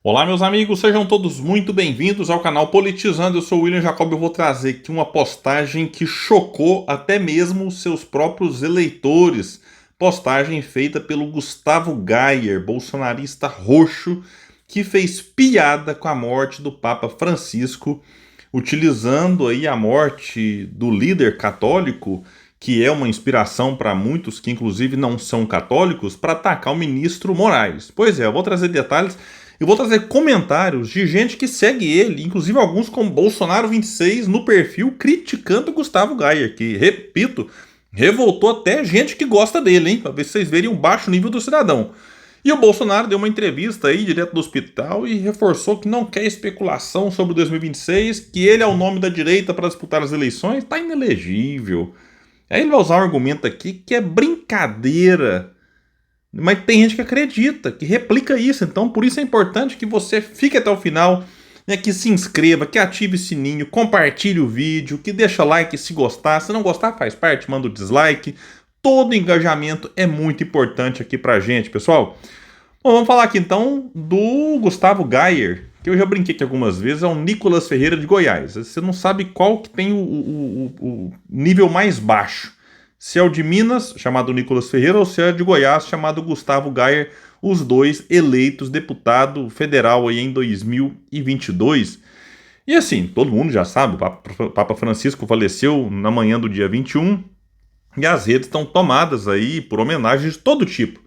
Olá, meus amigos, sejam todos muito bem-vindos ao canal Politizando. Eu sou o William Jacob e eu vou trazer aqui uma postagem que chocou até mesmo os seus próprios eleitores. Postagem feita pelo Gustavo Gayer, bolsonarista roxo, que fez piada com a morte do Papa Francisco, utilizando aí a morte do líder católico, que é uma inspiração para muitos que inclusive não são católicos, para atacar o ministro Moraes. Pois é, eu vou trazer detalhes. Eu vou trazer comentários de gente que segue ele, inclusive alguns como Bolsonaro26 no perfil, criticando Gustavo Gayer, que, repito, revoltou até gente que gosta dele, hein? Pra ver se vocês verem o baixo nível do cidadão. E o Bolsonaro deu uma entrevista aí, direto do hospital, e reforçou que não quer especulação sobre 2026, que ele é o nome da direita para disputar as eleições, tá inelegível. Aí ele vai usar um argumento aqui que é brincadeira. Mas tem gente que acredita, que replica isso. Então, por isso é importante que você fique até o final, né, que se inscreva, que ative o sininho, compartilhe o vídeo, que deixa like se gostar. Se não gostar, faz parte, manda o dislike. Todo engajamento é muito importante aqui pra gente, pessoal. Bom, vamos falar aqui então do Gustavo Gayer, que eu já brinquei aqui algumas vezes, é o Nicolas Ferreira de Goiás. Você não sabe qual que tem o nível mais baixo. Se é o de Minas, chamado Nicolas Ferreira, ou se é de Goiás, chamado Gustavo Gayer, os dois eleitos deputado federal aí em 2022. E assim, todo mundo já sabe, o Papa Francisco faleceu na manhã do dia 21, e as redes estão tomadas aí por homenagens de todo tipo.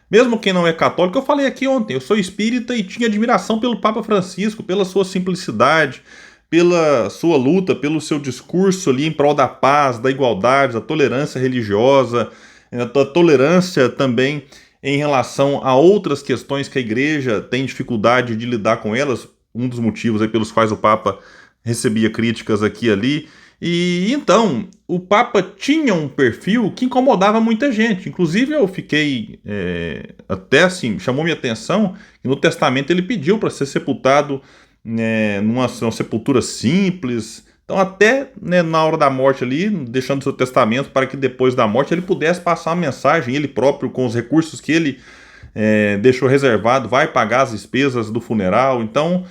Mesmo quem não é católico, eu falei aqui ontem, eu sou espírita e tinha admiração pelo Papa Francisco, pela sua simplicidade, pela sua luta, pelo seu discurso ali em prol da paz, da igualdade, da tolerância religiosa, da tolerância também em relação a outras questões que a igreja tem dificuldade de lidar com elas, um dos motivos aí pelos quais o Papa recebia críticas aqui e ali. E então, o Papa tinha um perfil que incomodava muita gente. Inclusive, eu fiquei até assim, chamou minha atenção que no testamento ele pediu para ser sepultado numa sepultura simples. Então, até na hora da morte ali, deixando seu testamento para que depois da morte ele pudesse passar uma mensagem, ele próprio, com os recursos que ele deixou reservado, vai pagar as despesas do funeral. Então,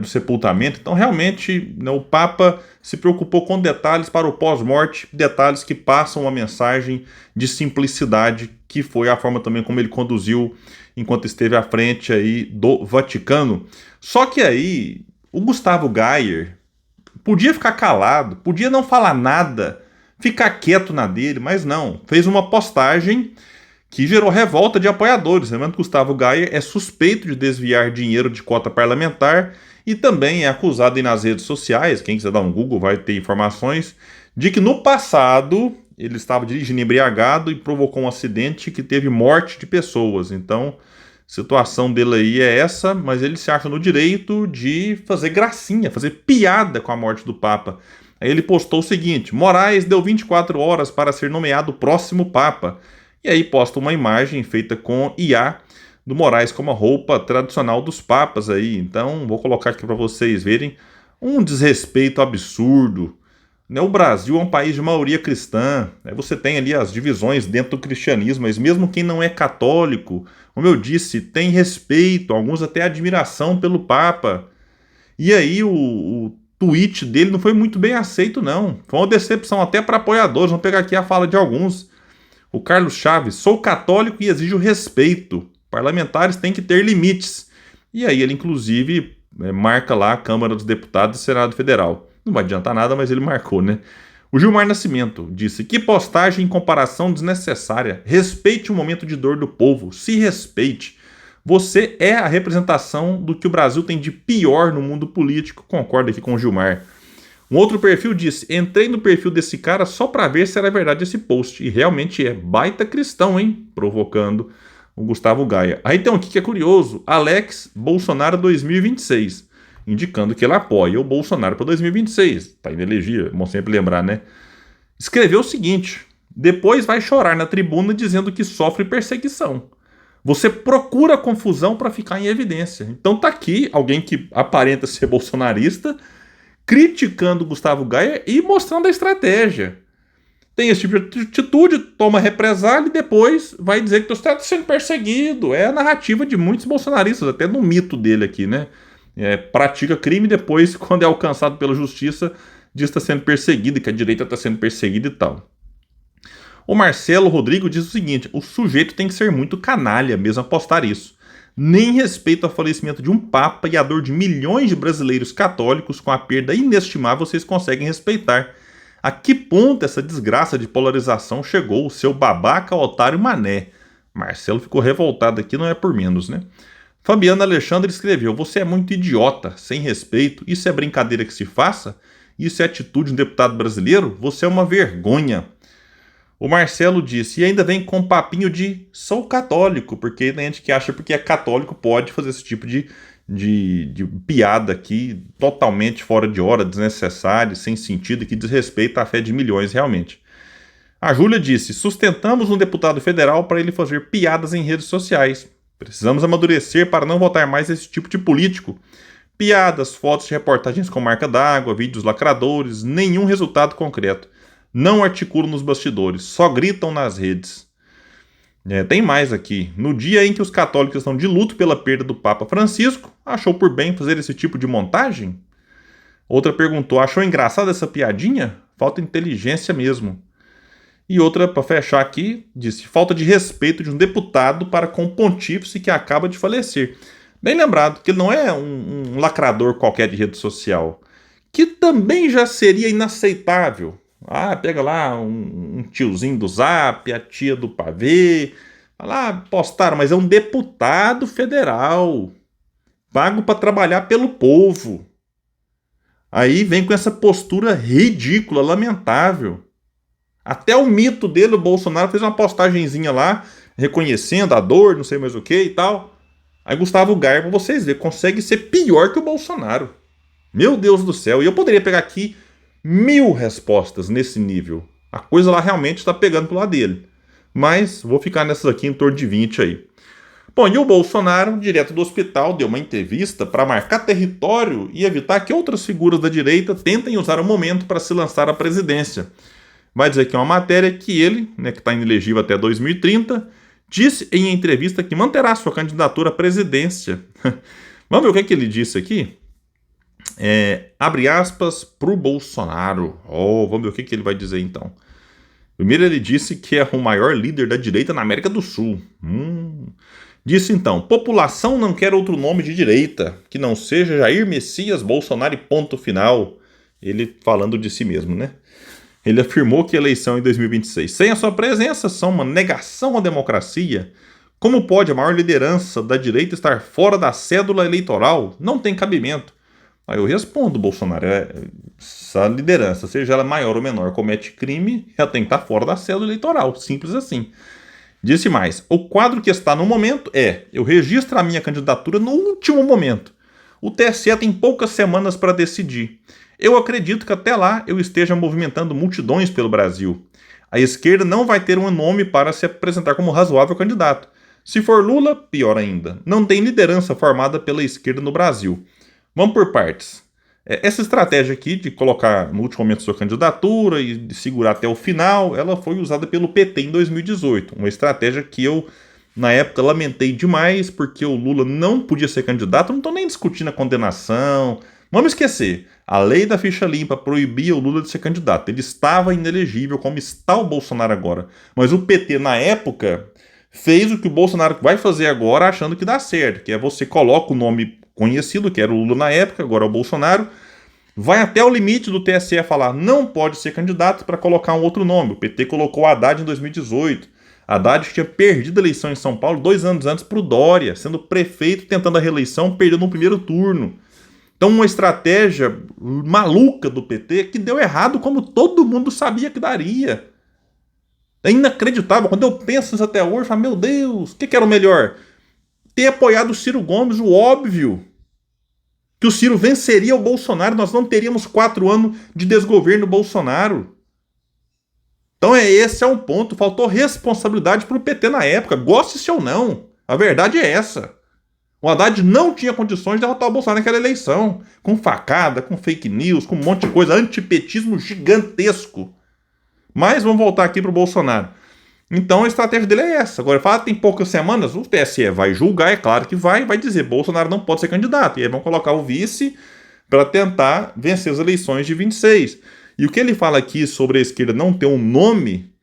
do sepultamento. Então, realmente, o Papa se preocupou com detalhes para o pós-morte, detalhes que passam uma mensagem de simplicidade, que foi a forma também como ele conduziu enquanto esteve à frente aí do Vaticano. Só que aí, o Gustavo Gayer podia ficar calado, podia não falar nada, ficar quieto na dele, mas não, fez uma postagem que gerou revolta de apoiadores. Lembrando que Gustavo Gayer é suspeito de desviar dinheiro de cota parlamentar e também é acusado aí nas redes sociais, quem quiser dar um Google vai ter informações, de que no passado ele estava dirigindo embriagado e provocou um acidente que teve morte de pessoas. Então, a situação dele aí é essa, mas ele se acha no direito de fazer gracinha, fazer piada com a morte do Papa. Aí ele postou o seguinte: Moraes deu 24 horas para ser nomeado o próximo Papa. E aí posta uma imagem feita com IA do Moraes com uma roupa tradicional dos papas aí. Então, vou colocar aqui para vocês verem um desrespeito absurdo. O Brasil é um país de maioria cristã. Você tem ali as divisões dentro do cristianismo, mas mesmo quem não é católico, como eu disse, tem respeito, alguns até admiração pelo Papa. E aí o tweet dele não foi muito bem aceito, não. Foi uma decepção até para apoiadores. Vamos pegar aqui a fala de alguns. O Carlos Chaves: sou católico e exijo respeito. Parlamentares têm que ter limites. E aí ele, inclusive, marca lá a Câmara dos Deputados e Senado Federal. Não vai adiantar nada, mas ele marcou, né? O Gilmar Nascimento disse: que postagem em comparação desnecessária. Respeite o momento de dor do povo. Se respeite. Você é a representação do que o Brasil tem de pior no mundo político. Concordo aqui com o Gilmar. Um outro perfil disse: entrei no perfil desse cara só para ver se era verdade esse post. E realmente é baita cristão, hein? Provocando o Gustavo Gayer. Aí tem um aqui que é curioso: Alex Bolsonaro 2026. Indicando que ele apoia o Bolsonaro para 2026. Tá inelegível, bom sempre lembrar, né? Escreveu o seguinte: depois vai chorar na tribuna dizendo que sofre perseguição. Você procura confusão para ficar em evidência. Então tá aqui alguém que aparenta ser bolsonarista criticando Gustavo Gayer e mostrando a estratégia. tem esse tipo de atitude, toma represália e depois vai dizer que você está sendo perseguido. É a narrativa de muitos bolsonaristas, até no mito dele aqui, né? Pratica crime e depois, quando é alcançado pela justiça, diz que está sendo perseguido, que a direita está sendo perseguida e tal. O Marcelo Rodrigo diz o seguinte: o sujeito tem que ser muito canalha mesmo apostar isso. Nem respeito ao falecimento de um papa e a dor de milhões de brasileiros católicos com a perda inestimável vocês conseguem respeitar. A que ponto essa desgraça de polarização chegou o seu babaca otário mané? Marcelo ficou revoltado aqui, não é por menos, né? Fabiana Alexandre escreveu: você é muito idiota, sem respeito, isso é brincadeira que se faça? Isso é atitude de um deputado brasileiro? Você é uma vergonha. O Marcelo disse, e ainda vem com um papinho de sou católico, porque tem gente que acha porque é católico pode fazer esse tipo de piada aqui, totalmente fora de hora, desnecessária, sem sentido e que desrespeita a fé de milhões realmente. A Júlia disse, sustentamos um deputado federal para ele fazer piadas em redes sociais. Precisamos amadurecer para não votar mais esse tipo de político. Piadas, fotos de reportagens com marca d'água, vídeos lacradores, nenhum resultado concreto. Não articulam nos bastidores, só gritam nas redes. Tem mais aqui. No dia em que os católicos estão de luto pela perda do Papa Francisco, achou por bem fazer esse tipo de montagem? Outra perguntou, achou engraçada essa piadinha? Falta inteligência mesmo. E outra, para fechar aqui, disse, falta de respeito de um deputado para com o pontífice que acaba de falecer. Bem lembrado, que ele não é um lacrador qualquer de rede social, que também já seria inaceitável. Pega lá um tiozinho do Zap, a tia do pavê, lá postaram, mas é um deputado federal, pago para trabalhar pelo povo. Aí vem com essa postura ridícula, lamentável. Até o mito dele, o Bolsonaro, fez uma postagenzinha lá, reconhecendo a dor, não sei mais o que e tal. Aí Gustavo Gaia, pra vocês verem, consegue ser pior que o Bolsonaro. Meu Deus do céu, e eu poderia pegar aqui 1000 respostas nesse nível. A coisa lá realmente está pegando pro lado dele. Mas vou ficar nessas aqui em torno de 20 aí. Bom, e o Bolsonaro, direto do hospital, deu uma entrevista para marcar território e evitar que outras figuras da direita tentem usar o momento para se lançar à presidência. Vai dizer que é uma matéria que ele, que está inelegível até 2030, disse em entrevista que manterá sua candidatura à presidência. Vamos ver o que ele disse aqui? Abre aspas pro Bolsonaro. Vamos ver o que ele vai dizer então. Primeiro ele disse que é o maior líder da direita na América do Sul. Disse então, população não quer outro nome de direita, que não seja Jair Messias Bolsonaro e ponto final. Ele falando de si mesmo, né? Ele afirmou que a eleição em 2026, sem a sua presença, são uma negação à democracia. Como pode a maior liderança da direita estar fora da cédula eleitoral? Não tem cabimento. Aí eu respondo, Bolsonaro, essa liderança, seja ela maior ou menor, comete crime, ela tem que estar fora da cédula eleitoral, simples assim. Disse mais, o quadro que está no momento eu registro a minha candidatura no último momento. O TSE tem poucas semanas para decidir. Eu acredito que até lá eu esteja movimentando multidões pelo Brasil. A esquerda não vai ter um nome para se apresentar como razoável candidato. Se for Lula, pior ainda. Não tem liderança formada pela esquerda no Brasil. Vamos por partes. Essa estratégia aqui de colocar no último momento sua candidatura e de segurar até o final, ela foi usada pelo PT em 2018. Uma estratégia que eu, na época, lamentei demais, porque o Lula não podia ser candidato. Não estou nem discutindo a condenação. Vamos esquecer. A lei da ficha limpa proibia o Lula de ser candidato. Ele estava inelegível, como está o Bolsonaro agora. Mas o PT, na época, fez o que o Bolsonaro vai fazer agora, achando que dá certo. Que é você coloca o nome conhecido, que era o Lula na época, agora é o Bolsonaro, vai até o limite do TSE falar não pode ser candidato para colocar um outro nome. O PT colocou o Haddad em 2018. Haddad tinha perdido a eleição em São Paulo 2 anos antes para o Dória, sendo prefeito, tentando a reeleição, perdendo no primeiro turno. Então uma estratégia maluca do PT que deu errado como todo mundo sabia que daria. É inacreditável. Quando eu penso isso até hoje, eu falo, meu Deus, o que era o melhor? Ter apoiado o Ciro Gomes, o óbvio. Que o Ciro venceria o Bolsonaro, nós não teríamos 4 anos de desgoverno Bolsonaro. Então esse é um ponto, faltou responsabilidade para o PT na época, goste-se ou não. A verdade é essa. O Haddad não tinha condições de derrotar o Bolsonaro naquela eleição. Com facada, com fake news, com um monte de coisa, antipetismo gigantesco. Mas vamos voltar aqui para o Bolsonaro. Então a estratégia dele é essa. Agora, fala tem poucas semanas, o TSE vai julgar, é claro que vai dizer Bolsonaro não pode ser candidato. E aí vão colocar o vice para tentar vencer as eleições de 26. E o que ele fala aqui sobre a esquerda não ter um nome,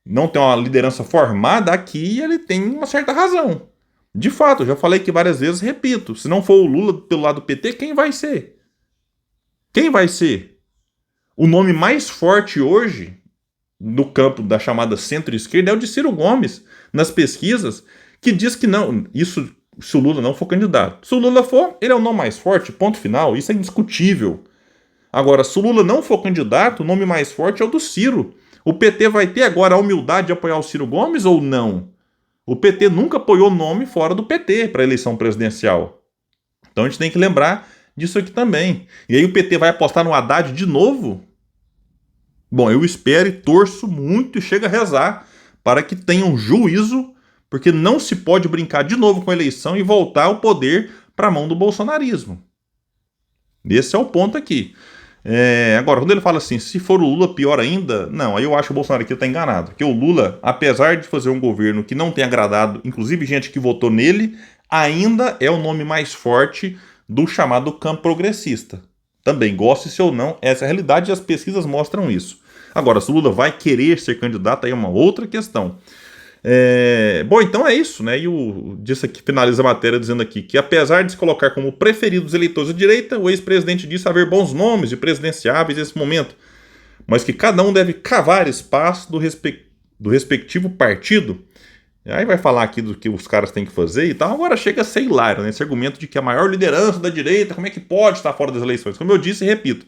não ter uma liderança formada, aqui ele tem uma certa razão. De fato, eu já falei aqui várias vezes, repito, se não for o Lula pelo lado do PT, quem vai ser? Quem vai ser? O nome mais forte hoje, no campo da chamada centro-esquerda, é o de Ciro Gomes, nas pesquisas, que diz que não, isso se o Lula não for candidato. Se o Lula for, ele é o nome mais forte, ponto final, isso é indiscutível. Agora, se o Lula não for candidato, o nome mais forte é o do Ciro. O PT vai ter agora a humildade de apoiar o Ciro Gomes ou não? O PT nunca apoiou nome fora do PT para a eleição presidencial. Então a gente tem que lembrar disso aqui também. E aí o PT vai apostar no Haddad de novo? Bom, eu espero e torço muito e chego a rezar para que tenham juízo, porque não se pode brincar de novo com a eleição e voltar o poder para a mão do bolsonarismo. Esse é o ponto aqui. Agora, quando ele fala assim, se for o Lula, pior ainda, não, aí eu acho que o Bolsonaro aqui está enganado. Porque o Lula, apesar de fazer um governo que não tem agradado, inclusive gente que votou nele, ainda é o nome mais forte do chamado campo progressista. Também, goste-se ou não, essa é a realidade e as pesquisas mostram isso. Agora, se o Lula vai querer ser candidato, aí é uma outra questão. Bom, então é isso, né? E disse aqui, finaliza a matéria dizendo aqui que apesar de se colocar como preferido dos eleitores da direita, o ex-presidente disse haver bons nomes de presidenciáveis nesse momento, mas que cada um deve cavar espaço do respectivo partido. Aí vai falar aqui do que os caras têm que fazer e tal. Agora chega a ser hilário, né? Esse argumento de que a maior liderança da direita, como é que pode estar fora das eleições? Como eu disse e repito,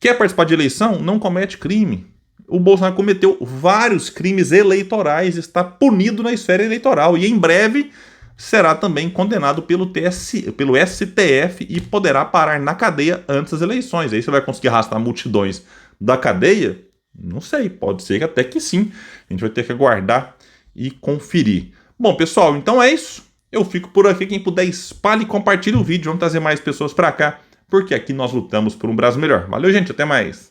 quer participar de eleição? Não comete crime. O Bolsonaro cometeu vários crimes eleitorais, está punido na esfera eleitoral e em breve será também condenado pelo STF e poderá parar na cadeia antes das eleições. Aí você vai conseguir arrastar multidões da cadeia? Não sei, pode ser até que sim. A gente vai ter que aguardar e conferir. Bom, pessoal, então é isso. Eu fico por aqui. Quem puder, espalhe e compartilhe o vídeo. Vamos trazer mais pessoas para cá, porque aqui nós lutamos por um Brasil melhor. Valeu, gente. Até mais.